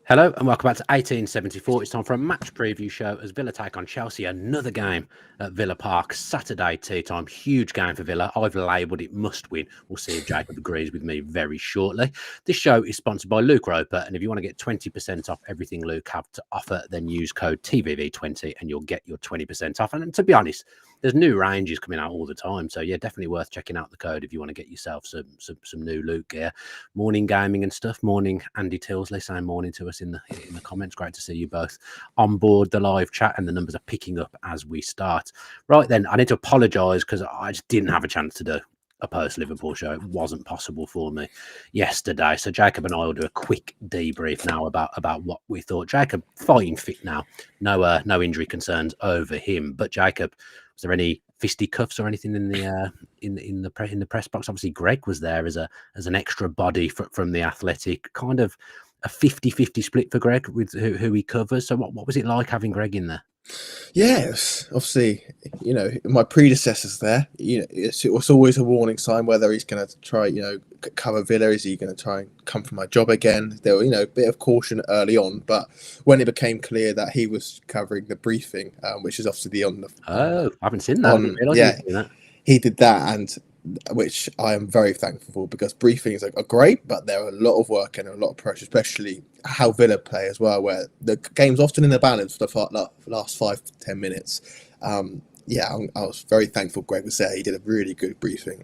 Hello and welcome back to 1874. It's time for a match preview show as Villa take on Chelsea. Another game at Villa Park, Saturday tea time. Huge game for Villa. I've labelled it must win. We'll see if Jacob agrees with me very shortly. This show is sponsored by Luke Roper, and if you want to get 20% off everything Luke have to offer, then use code TVV20 and you'll get your 20% off. And to be honest, there's new ranges coming out all the time. So yeah, definitely worth checking out the code if you want to get yourself some new Luke gear. Morning gaming and stuff. Morning Andy Tilsley saying morning to us in the comments. Great to see you both on board the live chat, and the numbers are picking up as we start. Right then, I need to apologise because I just didn't have a chance to do a post-Liverpool show. It wasn't possible for me yesterday. So Jacob and I will do a quick debrief now about what we thought. Jacob, fighting fit now. No injury concerns over him. But Jacob, was there any fisticuffs or anything in the press box? Obviously, Greg was there as an extra body from the Athletic. Kind of a 50-50 split for Greg with who he covers. So what was it like having Greg in there? Yes, obviously, my predecessors there, it was always a warning sign whether he's going to try, cover Villa. Is he going to try and come for my job again? There were, a bit of caution early on, but when it became clear that he was covering the briefing, which is obviously I haven't seen that. He did that, and which I am very thankful for, because briefings are great, but there are a lot of work and a lot of pressure, especially how Villa play as well, where the game's often in the balance for the last 5 to 10 minutes. I was very thankful Greg was there. He did a really good briefing.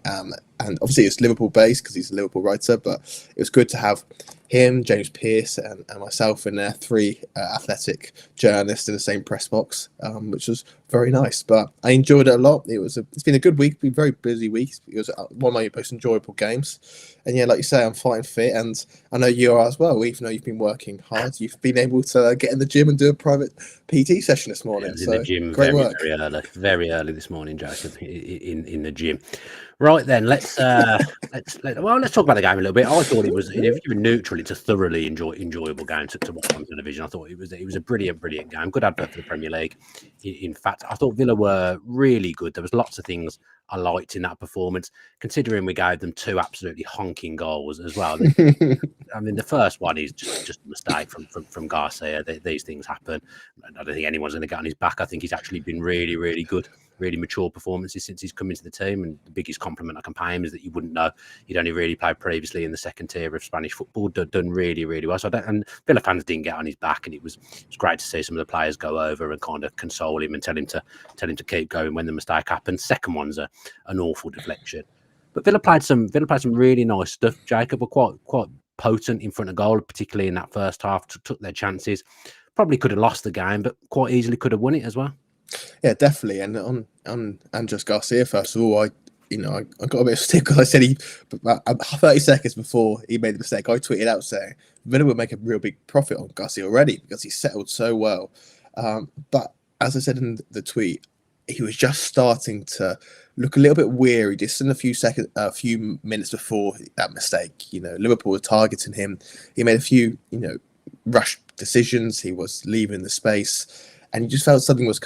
And obviously it's Liverpool based because he's a Liverpool writer, but it was good to have him, James Pearce, and myself in there, 3 Athletic journalists in the same press box, which was very nice. But I enjoyed it a lot. It's been a good week, been a very busy week. It was one of my most enjoyable games. And yeah, like you say, I'm fighting fit, and I know you are as well. Even though you've been working hard, you've been able to get in the gym and do a private PT session this morning. I was in the gym very early this morning, Jacob, in the gym. Right then, let's talk about the game a little bit. I thought it was, if you were neutral, it's a thoroughly enjoyable game to watch on television. I thought it was a brilliant game. Good advert for the Premier League. In fact, I thought Villa were really good. There was lots of things I liked in that performance, considering we gave them 2 absolutely honking goals as well. I mean, the first one is just a mistake from Garcia. These things happen. I don't think anyone's going to get on his back. I think he's actually been really, really good. Really mature performances since he's come into the team, and the biggest compliment I can pay him is that you wouldn't know he'd only really played previously in the second tier of Spanish football. Done really, really well. And Villa fans didn't get on his back, and it was great to see some of the players go over and kind of console him and tell him to keep going when the mistake happened. Second one's an awful deflection, but Villa played some really nice stuff. Jacob were quite potent in front of goal, particularly in that first half. Took their chances. Probably could have lost the game, but quite easily could have won it as well. Yeah, definitely. And on Andres Garcia, first of all, I got a bit of stick because I said about 30 seconds before he made the mistake, I tweeted out saying Villa would make a real big profit on Garcia already because he settled so well. But as I said in the tweet, he was just starting to look a little bit weary just in a few minutes before that mistake. Liverpool were targeting him. He made a few, rushed decisions. He was leaving the space, and you just felt something was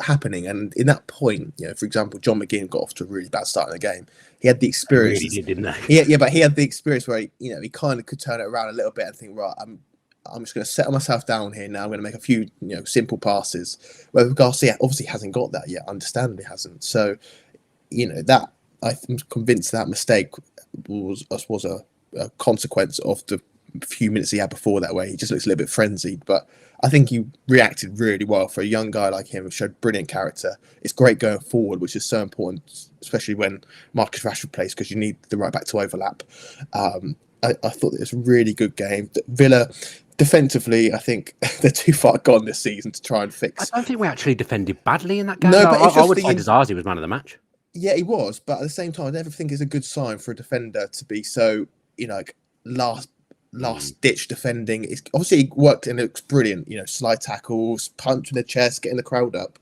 happening. And in that point, for example, John McGinn got off to a really bad start in the game. He had the experience. He really did, didn't he? Yeah, but he had the experience where he kind of could turn it around a little bit and think, right, I'm just going to settle myself down here now. I'm going to make a few simple passes. Where Garcia obviously hasn't got that yet, understandably hasn't. So that I'm convinced that mistake was a consequence of the few minutes he had before that, where he just looks a little bit frenzied. But I think he reacted really well for a young guy like him. Showed brilliant character. It's great going forward, which is so important, especially when Marcus Rashford plays, because you need the right back to overlap. I thought it was a really good game. Villa, defensively, I think they're too far gone this season to try and fix. I don't think we actually defended badly in that game. No, but I would say Dizazi was man of the match. Yeah, he was, but at the same time, I never think it's a good sign for a defender to be so, last ditch defending. It's obviously he worked and it looks brilliant. Slide tackles, punch in the chest, getting the crowd up.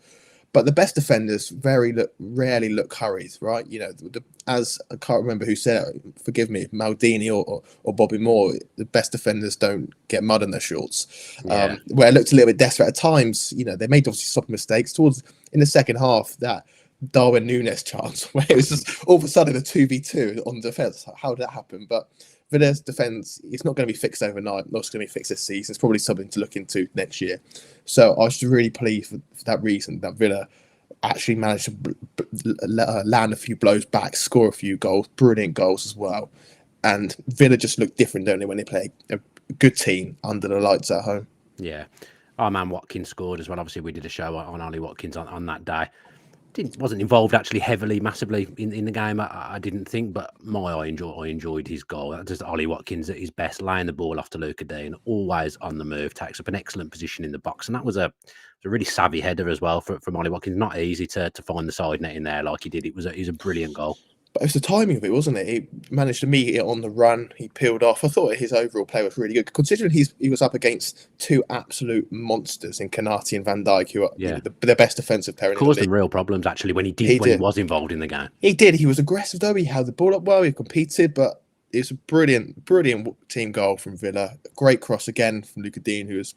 But the best defenders rarely look hurried, right? As I can't remember who said it, forgive me, Maldini or Bobby Moore, the best defenders don't get mud in their shorts. Yeah. Where it looked a little bit desperate at times. They made obviously some mistakes towards in the second half. That Darwin Núñez chance where it was just all of a sudden a 2v2 on defence. How did that happen? But Villa's defence, it's not going to be fixed overnight. Not going to be fixed this season. It's probably something to look into next year. So I was just really pleased for that reason that Villa actually managed to land a few blows back, score a few goals, brilliant goals as well. And Villa just look different, don't they, when they play a good team under the lights at home. Yeah. Our man Watkins scored as well. Obviously, we did a show on Ollie Watkins on that day. Wasn't involved actually heavily, massively in the game. I didn't think, but I enjoyed his goal. Just Ollie Watkins at his best, laying the ball off to Luca Dean, always on the move, takes up an excellent position in the box, and that was a really savvy header as well from Ollie Watkins. Not easy to find the side net in there like he did. It was a brilliant goal. But it was the timing of it, wasn't it? He managed to meet it on the run. He peeled off. I thought his overall play was really good, considering he was up against two absolute monsters in Kanati and Van Dijk, who are the best defensive player in the league. Caused them real problems actually when he was involved in the game. He did. He was aggressive though. He held the ball up well. He competed, but it's a brilliant team goal from Villa. Great cross again from Luca Dean, who was,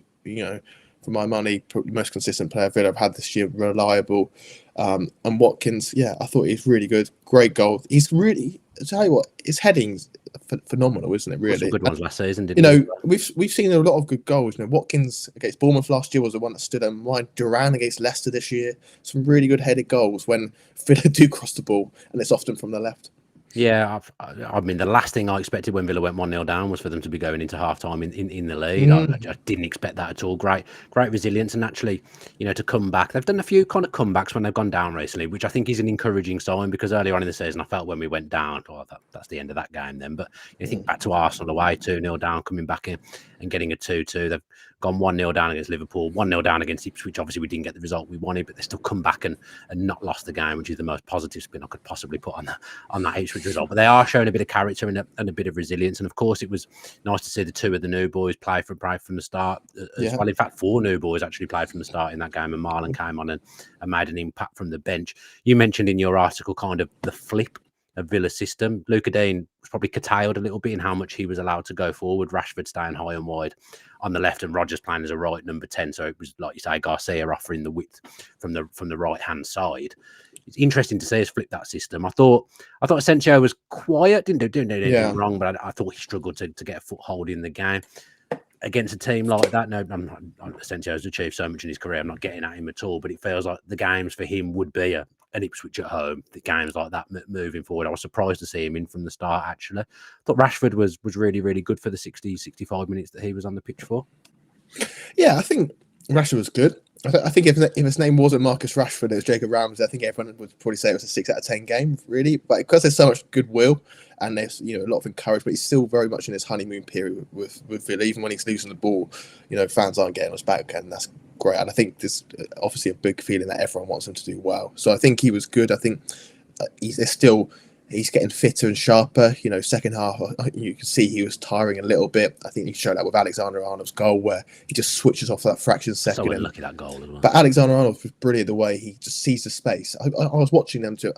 for my money, probably the most consistent player Villa have had this year. Reliable. And Watkins, I thought he's really good. Great goal. He's really, I tell you what, his heading's phenomenal, isn't it? Really, some good ones last season. Didn't we've seen a lot of good goals. Watkins against Bournemouth last year was the one that stood on mine. Duran against Leicester this year, some really good headed goals when Villa do cross the ball, and it's often from the left. Yeah, I mean, the last thing I expected when Villa went 1-0 down was for them to be going into half-time in the lead. I didn't expect that at all. Great resilience, and actually, to come back. They've done a few kind of comebacks when they've gone down recently, which I think is an encouraging sign, because earlier on in the season, I felt when we went down, that's the end of that game then. But you think back to Arsenal away, 2-0 down, coming back in and getting a 2-2. They've gone 1-0 down against Liverpool, 1-0 down against Ipswich. Obviously, we didn't get the result we wanted, but they still come back and not lost the game, which is the most positive spin I could possibly put on that Ipswich result. But they are showing a bit of character and a bit of resilience. And of course, it was nice to see the two of the new boys play for Brave from the start as well. In fact, 4 new boys actually played from the start in that game, and Marlon came on and made an impact from the bench. You mentioned in your article kind of the flip of Villa's system. Luca Dean was probably curtailed a little bit in how much he was allowed to go forward. Rashford staying high and wide on the left, and Rodgers playing as a right number 10. So it was, like you say, Garcia offering the width from the right hand side. It's interesting to see us flip that system. I thought Asensio was quiet, didn't do anything wrong, but I thought he struggled to get a foothold in the game against a team like that. No, Asensio's achieved so much in his career. I'm not getting at him at all, but it feels like the games for him would be an Ipswich at home. The games like that moving forward. I was surprised to see him in from the start, actually. I thought Rashford was really, really good for the 65 minutes that he was on the pitch for. Yeah, I think Rashford was good. I think if his name wasn't Marcus Rashford, it was Jacob Ramsey, I think everyone would probably say it was a 6 out of 10 game, really. But because there's so much goodwill and there's a lot of encouragement, he's still very much in his honeymoon period with Villa. Even when he's losing the ball, fans aren't getting us back, and that's great. And I think there's obviously a big feeling that everyone wants him to do well. So I think he was good. I think he's getting fitter and sharper. Second half, you can see he was tiring a little bit. I think he showed that with Alexander-Arnold's goal, where he just switches off that fraction second. So lucky that goal as well. But Alexander-Arnold was brilliant the way he just sees the space. I was watching them too,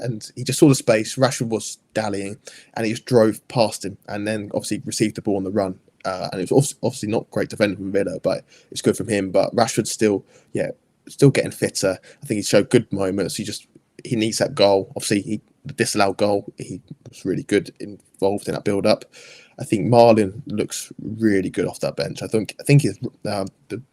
and he just saw the space. Rashford was dallying, and he just drove past him, and then obviously received the ball on the run. And it was obviously not great defending from Villa, but it's good from him. But Rashford's still getting fitter. I think he showed good moments. He needs that goal. Obviously, the disallowed goal, he was really good involved in that build-up. I think Marlon looks really good off that bench. I think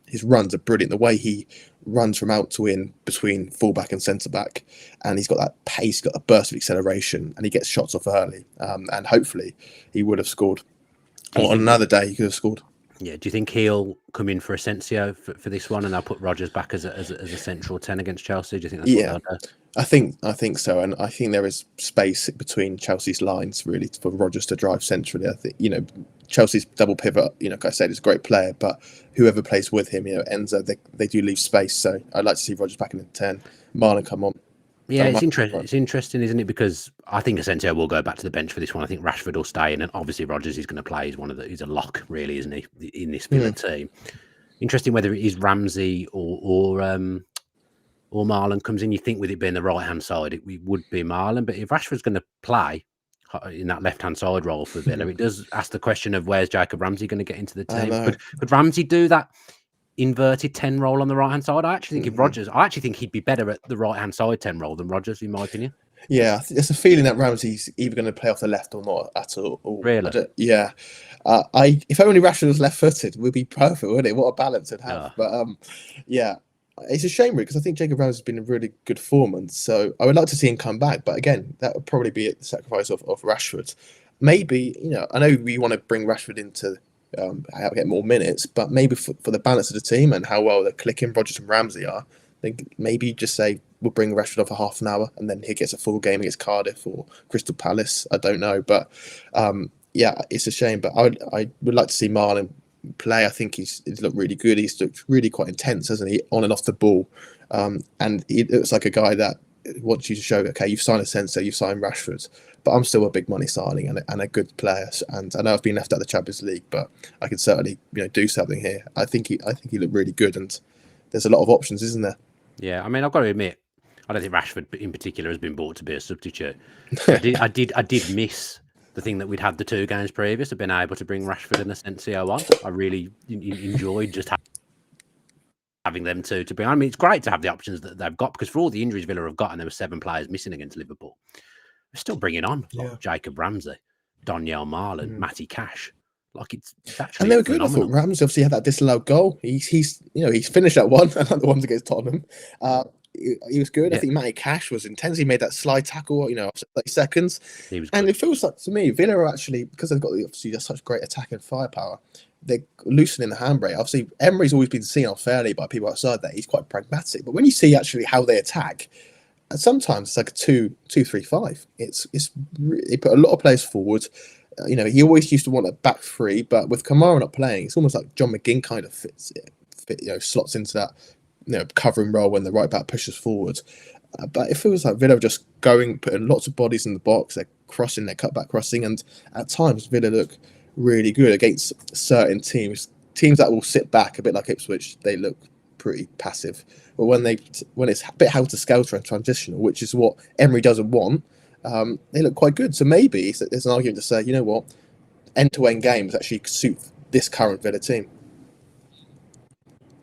his runs are brilliant. The way he runs from out to in between fullback and centre-back, and he's got that pace, got a burst of acceleration, and he gets shots off early. And hopefully he would have scored. Or on another day, he could have scored. Yeah, do you think he'll come in for Asensio for this one, and they'll put Rodgers back as a central 10 against Chelsea? Do you think that's what they'll do? I think so, and I think there is space between Chelsea's lines really for Rodgers to drive centrally. I think Chelsea's double pivot. Like I said, is a great player, but whoever plays with him, Enzo, they do leave space. So I'd like to see Rodgers back in the 10. Marlon come on. Yeah, it's interesting. It's interesting, isn't it? Because I think Asensio will go back to the bench for this one. I think Rashford will stay in, and obviously Rodgers is going to play. He's a lock, really, isn't he, in this Villa team? Interesting whether it is Ramsey or Marlon comes in. You think with it being the right hand side, it would be Marlon, but if Rashford's going to play in that left hand side role for Villa, it does ask the question of where's Jacob Ramsey going to get into the team? Could Ramsey do that inverted 10 role on the right hand side? I actually think he'd be better at the right hand side 10 role than Rodgers, in my opinion. Yeah, I think there's a feeling that Ramsey's either going to play off the left or not at all. I Really? don't, yeah, I if only Rashford was left-footed, would be perfect, wouldn't it? What a balance it'd have. No. But yeah, it's a shame really because I think Jacob Ramsey's been in really good form, and so I would like to see him come back. But again, that would probably be at the sacrifice of Rashford. Maybe I know we want to bring Rashford into get more minutes, but maybe for the balance of the team and how well they're clicking, Rodgers and Ramsey are. I think maybe just say we'll bring Rashford on for half an hour and then he gets a full game against Cardiff or Crystal Palace. I don't know, but yeah, it's a shame. But I would like to see Marlon play. I think he's looked really good. He's looked really quite intense, hasn't he, on and off the ball? And he looks like a guy that wants you to show, okay, you've signed a sensor, you've signed Rashford, but I'm still a big money signing and a good player. And I know I've been left out of the Champions League, but I can certainly do something here. I think he looked really good, and there's a lot of options, isn't there? Yeah, I mean, I've got to admit, I don't think Rashford in particular has been bought to be a substitute. I did miss the thing that we'd had the 2 games previous of being able to bring Rashford and Asensio on. I really enjoyed just having them two to bring. I mean, it's great to have the options that they've got because for all the injuries Villa have got, and there were 7 players missing against Liverpool, we're still bringing on like Jacob Ramsey, Danielle Marlon, Matty Cash. Like it's actually and they were good. phenomenal. I thought Ramsey obviously had that disallowed goal. He's finished that one, and the ones against Tottenham. He was good. Yeah. I think Matty Cash was intense. He made that slide tackle, after 30 seconds. He was and good. it feels like to me, Villa are actually, because they've got obviously such great attacking firepower, they're loosening the handbrake. Obviously, Emery's always been seen unfairly by people outside that he's quite pragmatic. But when you see actually how they attack, and sometimes it's like a 2-2-3-5. They put a lot of players forward. He always used to want a back 3, but with Kamara not playing, it's almost like John McGinn kind of slots into that covering role when the right back pushes forward. But it feels like Villa are just putting lots of bodies in the box. They're crossing, they're cutback crossing, and at times Villa look really good against certain teams that will sit back a bit like Ipswich. They look pretty passive, but when it's a bit helter-skelter and transitional, which is what Emery doesn't want, they look quite good. So maybe there's an argument to say, you know what, end-to-end games actually suit this current Villa team.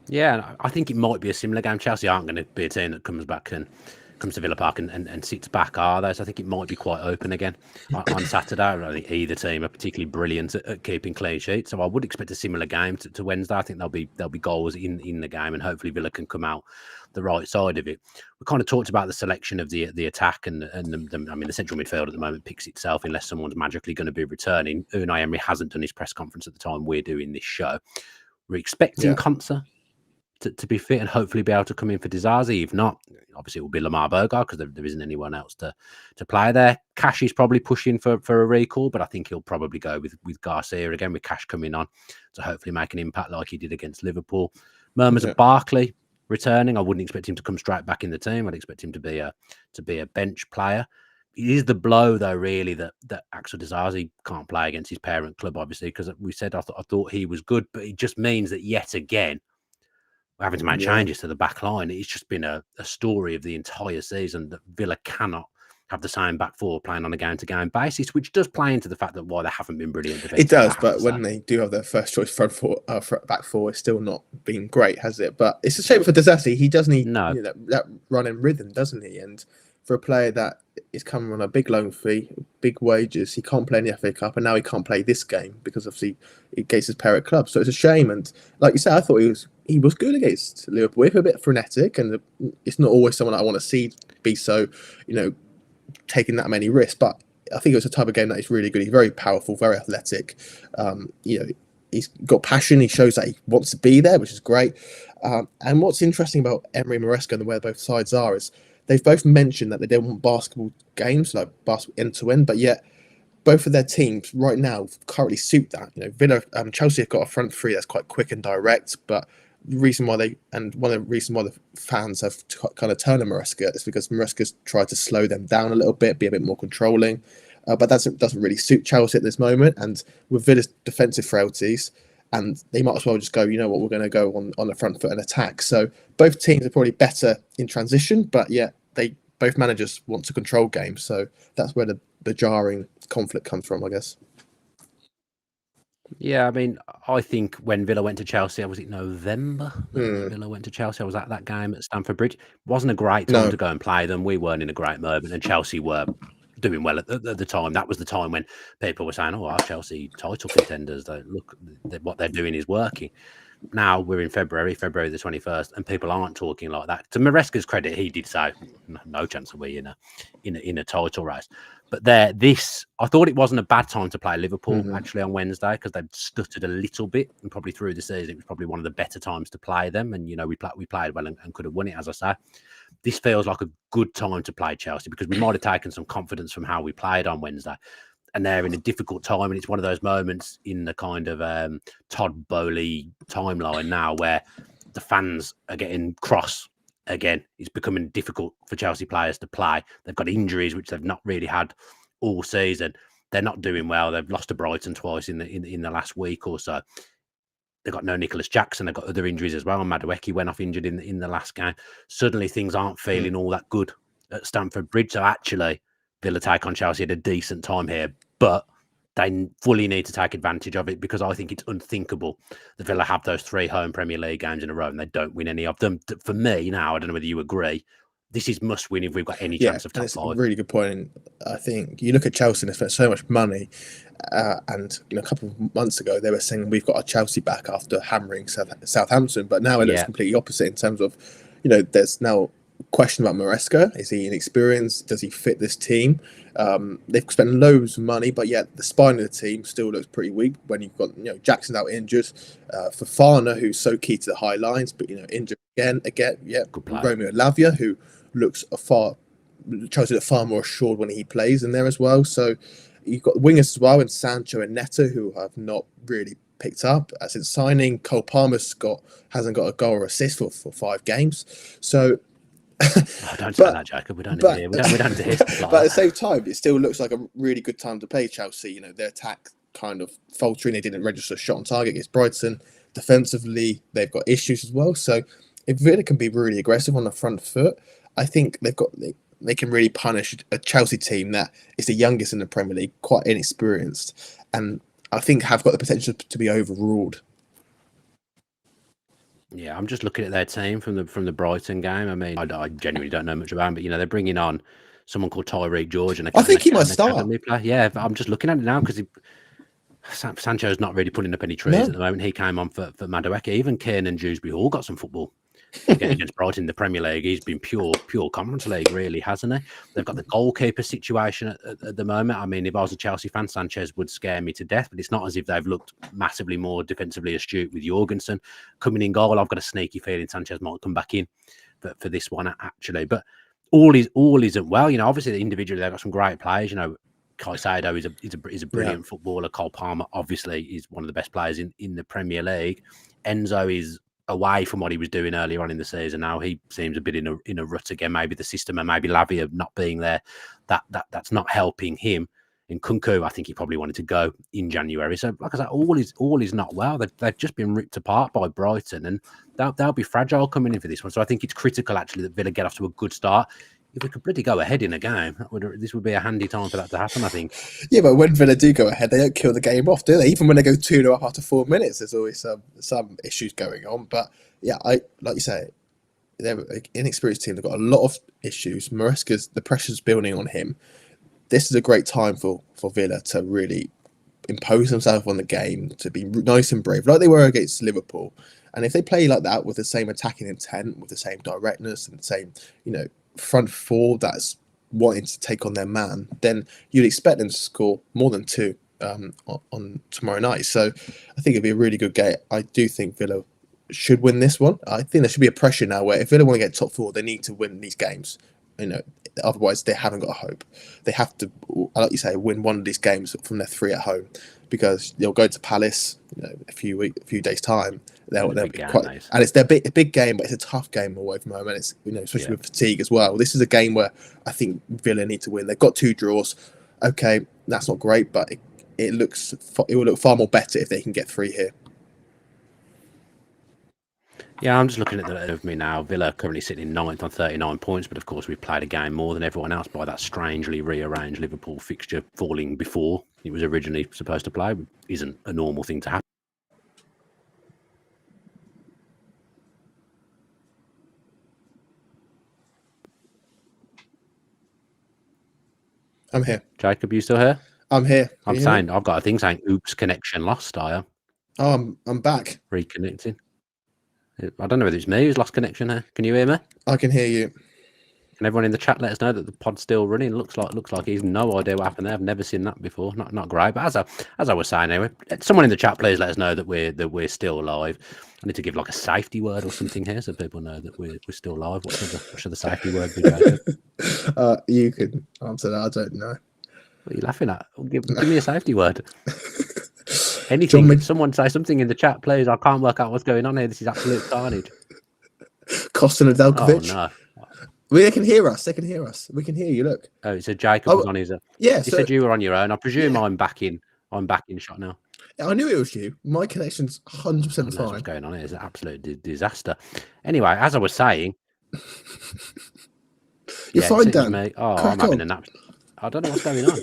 Yeah, I think it might be a similar game. Chelsea aren't going to be a team that comes to Villa Park and sits back, are they? So I think it might be quite open again on Saturday. I don't think either team are particularly brilliant at keeping clean sheets. So I would expect a similar game to Wednesday. I think there'll be goals in the game, and hopefully Villa can come out the right side of it. We kind of talked about the selection of the attack and the central midfield at the moment picks itself unless someone's magically going to be returning. Unai Emery hasn't done his press conference at the time we're doing this show. We're expecting Konsa to be fit and hopefully be able to come in for Dizazi. If not, obviously it will be Lamar Bogarde because there isn't anyone else to play there. Cash is probably pushing for a recall, but I think he'll probably go with Garcia again, with Cash coming on to hopefully make an impact like he did against Liverpool. Murmurs of Barkley returning. I wouldn't expect him to come straight back in the team. I'd expect him to be a bench player. It is the blow, though, really, that Axel Dizazi can't play against his parent club, obviously, because we said I thought he was good, but it just means that yet again, we're having to make changes to the back line. It's just been a story of the entire season that Villa cannot have the same back four playing on a game-to-game basis, which does play into the fact that why they haven't been brilliant. It does, but when they do have their first choice back four, it's still not been great, has it? But it's a shame for Dizazi. He does need that running rhythm, doesn't he? And for a player that is coming on a big loan fee, big wages, he can't play in the FA Cup, and now he can't play this game because obviously he against his parent club. So it's a shame. And like you said, I thought he was good against Liverpool. He's a bit frenetic, and it's not always someone I want to see be so, taking that many risks. But I think it was a type of game that he's really good. He's very powerful, very athletic. He's got passion. He shows that he wants to be there, which is great. And what's interesting about Emery and Maresca and where both sides are is they've both mentioned that they don't want basketball games, like basketball end to end, but yet both of their teams right now currently suit that. Villa, Chelsea have got a front three that's quite quick and direct, but one of the reasons why the fans have kind of turned on Maresca is because Maresca's tried to slow them down a little bit, be a bit more controlling. But that doesn't really suit Chelsea at this moment. And with Villa's defensive frailties, and they might as well just go, you know what, we're going to go on the front foot and attack. So both teams are probably better in transition, but yet both managers want to control games. So that's where the jarring conflict comes from, I guess. Yeah, I mean, I think when Villa went to Chelsea, was it November that Villa went to Chelsea? I was at that game at Stamford Bridge. Wasn't a great time No. to go and play them. We weren't in a great moment, and Chelsea were doing well at the time. That was the time when people were saying, "Oh, our Chelsea title contenders. Look, what they're doing is working." Now we're in February the 21st, and people aren't talking like that. To Maresca's credit, he did say, "No chance of we in a title race." But I thought it wasn't a bad time to play Liverpool actually on Wednesday because they'd stuttered a little bit, and probably through the season it was probably one of the better times to play them. And we played well and could have won it, as I say. This feels like a good time to play Chelsea because we might have taken some confidence from how we played on Wednesday. And they're in a difficult time, and it's one of those moments in the kind of Todd Bowley timeline now where the fans are getting cross again. It's becoming difficult for Chelsea players to play. They've got injuries which they've not really had all season. They're not doing well. They've lost to Brighton twice in the last week or so. They've got no Nicholas Jackson. They've got other injuries as well. And Madueke went off injured in the last game. Suddenly things aren't feeling all that good at Stamford Bridge. So actually, Villa take on Chelsea at a decent time here, but they fully need to take advantage of it because I think it's unthinkable that Villa have those 3 home Premier League games in a row and they don't win any of them. For me now, I don't know whether you agree, this is must win if we've got any chance of top 5. It's a really good point. I think you look at Chelsea and they spent so much money, and a couple of months ago they were saying we've got our Chelsea back after hammering Southampton, but now it looks completely opposite in terms of, there's now question about Maresca. Is he inexperienced? Does he fit this team? They've spent loads of money, but yet the spine of the team still looks pretty weak when you've got Jackson out injured, Fofana, who's so key to the high lines, but injured again. Romeo Lavia, who looks Chelsea look far more assured when he plays in there as well. So you've got wingers as well, and Sancho and Neto, who have not really picked up since signing. Cole Palmer's hasn't got a goal or assist for 5 games. So don't say that, Jacob. We don't do this. But at the same time, it still looks like a really good time to play Chelsea. Their attack kind of faltering. They didn't register a shot on target against Brighton. Defensively, they've got issues as well. So if Villa can be really aggressive on the front foot, I think they can really punish a Chelsea team that is the youngest in the Premier League, quite inexperienced, and I think have got the potential to be overruled. Yeah, I'm just looking at their team from the Brighton game. I mean, I genuinely don't know much about them, but they're bringing on someone called Tyreek George, and I think he might start. Yeah, I'm just looking at it now because Sancho's not really pulling up any trees at the moment. He came on for Madueke. Even Kiernan Dewsbury Hall got some football against Brighton in the Premier League. He's been pure Conference League, really, hasn't he? They've got the goalkeeper situation at the moment. I mean, if I was a Chelsea fan, Sanchez would scare me to death, but it's not as if they've looked massively more defensively astute with Jorgensen coming in goal. I've got a sneaky feeling Sanchez might come back in for this one, actually. But all isn't well. Obviously, individually, they've got some great players. Caicedo is a brilliant footballer. Cole Palmer, obviously, is one of the best players in the Premier League. Enzo is away from what he was doing earlier on in the season. Now he seems a bit in a rut again. Maybe the system and maybe Lavia not being there, that's not helping him. In Kunku, I think he probably wanted to go in January. So, like I said, all is not well. They've just been ripped apart by Brighton, and they'll be fragile coming in for this one. So I think it's critical actually that Villa get off to a good start. If we could bloody go ahead in a game, this would be a handy time for that to happen, I think. Yeah, but when Villa do go ahead, they don't kill the game off, do they? Even when they go 2-0 after 4 minutes, there's always some issues going on. But yeah, like you say, they're an inexperienced team. They've got a lot of issues. The pressure's building on him. This is a great time for Villa to really impose themselves on the game, to be nice and brave, like they were against Liverpool. And if they play like that with the same attacking intent, with the same directness and the same, front four that's wanting to take on their man, then you'd expect them to score more than 2 on tomorrow night. So I think it'd be a really good game. I do think Villa should win this one. I think there should be a pressure now where if Villa want to get top 4, they need to win these games. Otherwise they haven't got a hope. They have to, like you say, win one of these games from their 3 at home, because they'll go to Palace a few days time. They'll be quite, and it's their big game, but it's a tough game away from home, and it's especially with fatigue as well. This is a game where I think Villa need to win. They've got 2 draws. Okay, that's not great, but it will look far more better if they can get 3 here. Yeah, I'm just looking at the of me now. Villa currently sitting in ninth on 39 points, but of course we've played a game more than everyone else by that strangely rearranged Liverpool fixture falling before it was originally supposed to play. Isn't a normal thing to happen. I'm here. Jacob, you still here? I'm here. Can I'm you hear me? saying I've got a thing saying "Oops, connection lost." I am Oh, I'm back. reconnecting. I don't know whether it's me who's lost connection here. Can you hear me? I can hear you. Can everyone in the chat let us know that the pod's still running? Looks like he's no idea what happened there. I've never seen that before. Not great. But as I was saying anyway, someone in the chat, please let us know that we're still live. I need to give like a safety word or something here so people know that we're still live. What should the safety word be, Jacob? You can answer that. I don't know. What are you laughing at? Give me a safety word. Anything. Someone say something in the chat, please. I can't work out what's going on here. This is absolute carnage. Kostin Nedeljkovic. Oh no. Well, they can hear us. They can hear us. We can hear you. Look. Oh, so Jacob was on his. Yeah. You said you were on your own. I presume I'm back in shot now. I knew it was you. My connection's 100% fine. What's going on here is an absolute disaster. Anyway, as I was saying, you're fine, Dan. Me. Oh, I'm having a nap. I don't know what's going on.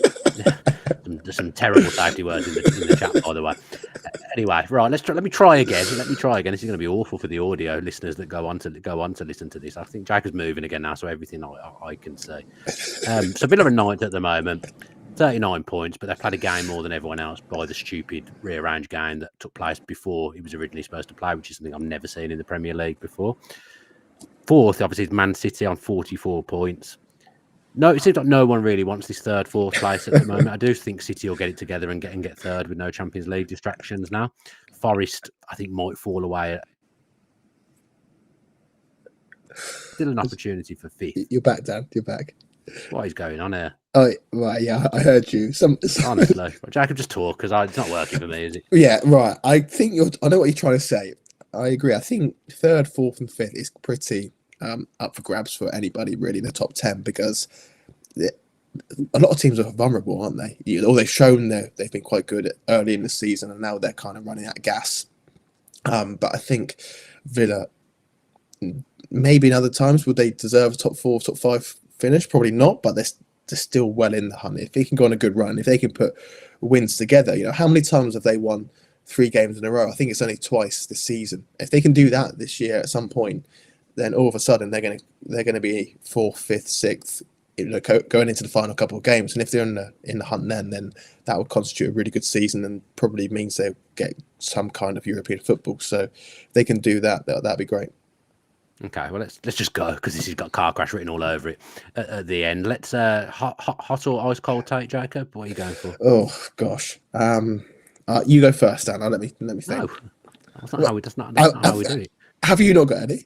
There's some terrible safety words in the chat, by the way. Anyway, right. Let me try again. This is going to be awful for the audio listeners that go on to listen to this. I think Jacob's moving again now, so everything I can see. So Villa are ninth at the moment, 39 points, but they've played a game more than everyone else by the stupid rearranged game that took place before it was originally supposed to play, which is something I've never seen in the Premier League before. Fourth, obviously, is Man City on 44 points. No, it seems like no one really wants this third, fourth place at the moment. I do think City will get it together and get third with no Champions League distractions now. Forest, I think, might fall away. Still an opportunity for fifth. You're back, Dan. You're back. What is going on here? Oh, right. Yeah, I heard you. Honestly, Jacob, just talk because it's not working for me, is it? Yeah, right. I think I know what you're trying to say. I agree. I think third, fourth, and fifth is pretty up for grabs for anybody really in the top 10 because a lot of teams are vulnerable, aren't they? They've shown they've been quite good early in the season and now they're kind of running out of gas. But I think Villa, maybe in other times, would they deserve a top 4, top 5 finish? Probably not, but they're still well in the hunt. If they can go on a good run, if they can put wins together, how many times have they won 3 games in a row? I think it's only twice this season. If they can do that this year at some point, then all of a sudden they're going to be 4th, 5th, 6th, going into the final couple of games. And if they're in the hunt, then that would constitute a really good season and probably means they'll get some kind of European football. So if they can do that, that'd be great. Okay, well let's just go because this has got car crash written all over it at the end. Let's hot or ice cold take, Jacob. What are you going for? Oh gosh, you go first, Dan. Let me think. No, that's not how we do it. Have you not got any?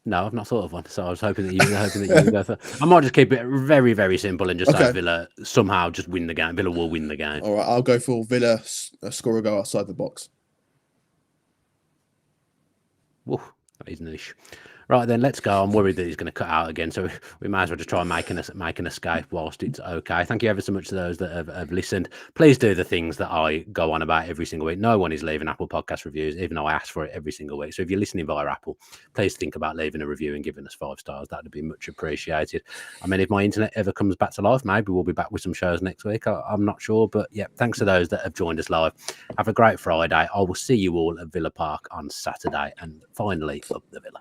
No, I've not thought of one. So I was hoping that you would go first. I might just keep it very, very simple and just say Villa somehow just win the game. Villa will win the game. All right, I'll go for Villa score a goal outside the box. Whoa, that is niche. Right then, let's go. I'm worried that he's going to cut out again, so we might as well just try and make an escape whilst it's okay. Thank you ever so much to those that have listened. Please do the things that I go on about every single week. No one is leaving Apple Podcast reviews, even though I ask for it every single week. So if you're listening via Apple, please think about leaving a review and giving us 5 stars. That would be much appreciated. I mean, if my internet ever comes back to life, maybe we'll be back with some shows next week. I'm not sure, but yeah, thanks to those that have joined us live. Have a great Friday. I will see you all at Villa Park on Saturday, and finally, up the Villa.